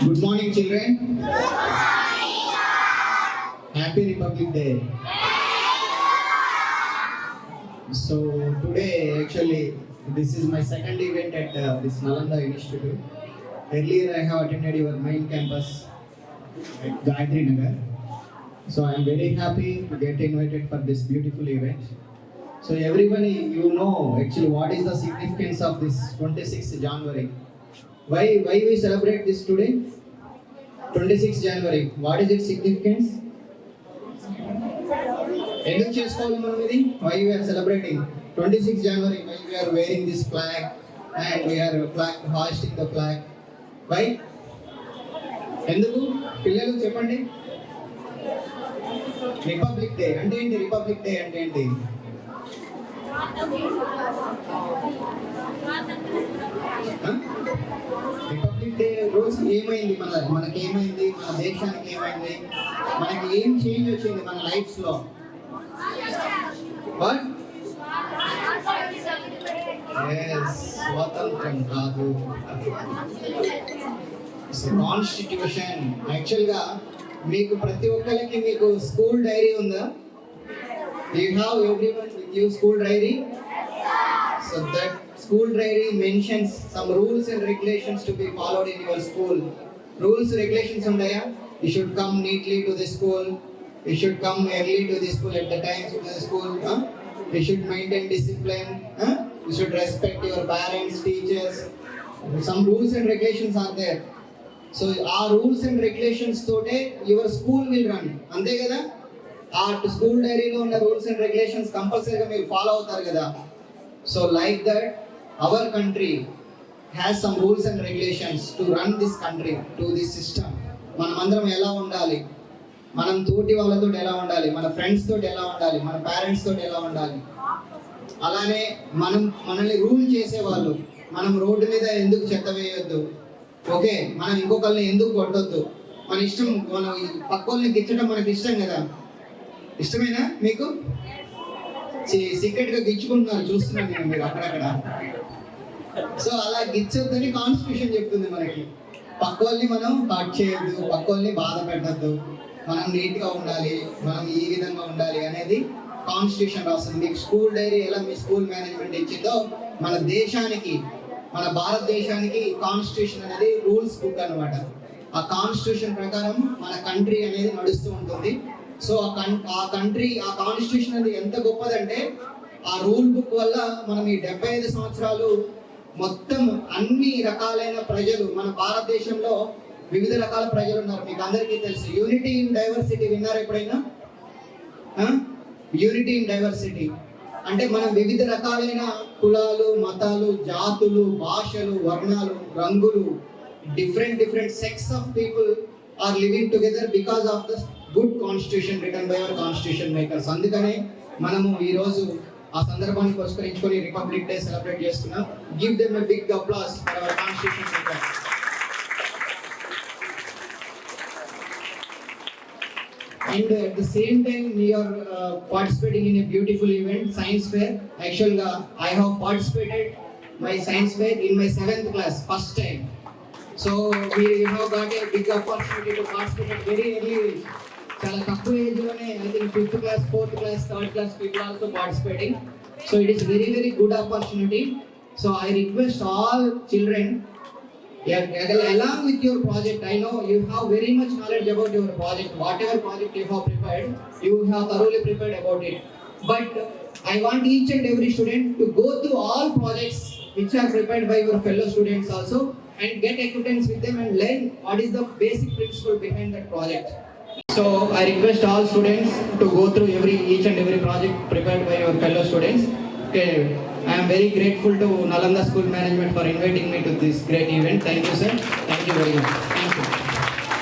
Good morning, children. Happy Republic Day. So today, actually, this is my second event at this Nalanda Institute. Earlier, I have attended your main campus at Gayatri Nagar. So I am very happy to get invited for this beautiful event. So everybody, you know actually what is the significance of this 26th January. Why we celebrate this today? 26th January. What is its significance? ఎందుకు చేసుకోవాలి మనం ఇది? Why we are celebrating 26th January? Why we are wearing this flag and we are hoisting the flag? Why? ఎందుకు? పిల్లలు చెప్పండి. Republic day అంటే ఏంటి? Republic day అంటే ఏంటి? రిపబ్లిక్ డే రోజు ఏమైంది? మనకి ఏమైంది? మన దేశానికి ఏమైంది? మనకి ఏం చేంజ్ వచ్చింది మన లైఫ్స్ లో? స్వాతంత్రం కాదు, కాన్స్టిట్యూషన్. యాక్చువల్ గా మీకు ప్రతి ఒక్కరికి మీకు స్కూల్ డైరీ ఉందా? You have everyone with you school diary? So that school diary mentions some rules and regulations to be followed in your school. Rules, regulations undaya? You should come neatly to the school. You should come early to the school at the time to the school. You should maintain discipline. You should respect your parents, teachers. Some rules and regulations are there. So our rules and regulations today your school will run. Ante kada? ఆ school డైరీలో ఉన్న rules and regulations కంపల్సరీగా మీరు follow అవుతారు కదా. So like that our country has some rules and regulations to run this country, to this system. మనం అందరం ఎలా ఉండాలి, మనం తోటి వాళ్ళతో ఎలా ఉండాలి, మన ఫ్రెండ్స్ తోటి ఎలా ఉండాలి, మన పేరెంట్స్ తోటి ఎలా ఉండాలి, అలానే మనల్ని రూల్ చేసేవాళ్ళు, మనం రోడ్డు మీద ఎందుకు చెత్త వేయొద్దు, ఓకే, మనం ఇంకొకరిని ఎందుకు కొట్టొద్దు, మన ఇష్టం, మనం పక్కోళ్ళని గిచ్చడం మనకి ఇష్టం కదా. ఇష్టమేనా మీకు? సీక్రెట్ గా గిచ్చుకుంటున్నారు, చూస్తున్నాను నేను మీరు అక్కడక్కడ. సో అలా గిచ్చొద్దని కాన్స్టిట్యూషన్ చెప్తుంది మనకి. పక్కోళ్ళని మనం కట్ చేయొద్దు, పక్కోళ్ళని బాధ పెట్టద్దు, మనం నీట్ గా ఉండాలి, మనం ఈ విధంగా ఉండాలి అనేది కాన్స్టిట్యూషన్ రాస్తుంది. మీకు స్కూల్ డైరీ ఎలా మీ స్కూల్ మేనేజ్మెంట్ ఇచ్చిందో మన దేశానికి, మన భారతదేశానికి కాన్స్టిట్యూషన్ అనేది రూల్స్ బుక్ అనమాట. ఆ కాన్స్టిట్యూషన్ ప్రకారం మన కంట్రీ అనేది నడుస్తూ ఉంటుంది. సో ఆ కంట్రీ, ఆ కాన్స్టిట్యూషన్ అనేది ఎంత గొప్పదంటే ఆ రూల్ బుక్ వల్ల మనం ఈ 75 సంవత్సరాలు మొత్తం అన్ని రకాలైన ప్రజలు, మన భారతదేశంలో వివిధ రకాల ప్రజలు ఉన్నారు. మీకు అందరికీ తెలుసు యూనిటీ ఇన్ డైవర్సిటీ విన్నారు ఎప్పుడైనా? యూనిటీ ఇన్ డైవర్సిటీ అంటే మనం వివిధ రకాలైన కులాలు, మతాలు, జాతులు, భాషలు, వర్ణాలు, రంగులు, different sects of people are living together because of the good constitution written by our constitution makers. అందుకనే మనము ఈ రోజు ఆ సందర్భాన్ని పురస్కరించుకొని రిపబ్లిక్ డే సెలబ్రేట్ చేస్తున్నాం. Give them a big applause for our constitution makers. And at the same time we are participating in a beautiful event, science fair. Actually I have participated my science fair in my 7th class first time. So we have got a big opportunity to participate very early. చాలా తక్కువ age లోనే I think 5th class, 4th class, 3rd class people also participating. So it is very good opportunity. So I request all children, along with your project, I know you have very much knowledge about your project. Whatever project you have prepared, you have thoroughly prepared about it. But I want each and every student to go through all projects which are prepared by your fellow students also and get acquaintance with them and learn what is the basic principle behind that project. So I request all students to go through each and every project prepared by your fellow students. Okay, I am very grateful to Nalanda School Management for inviting me to this great event. Thank you, sir. Thank you very much.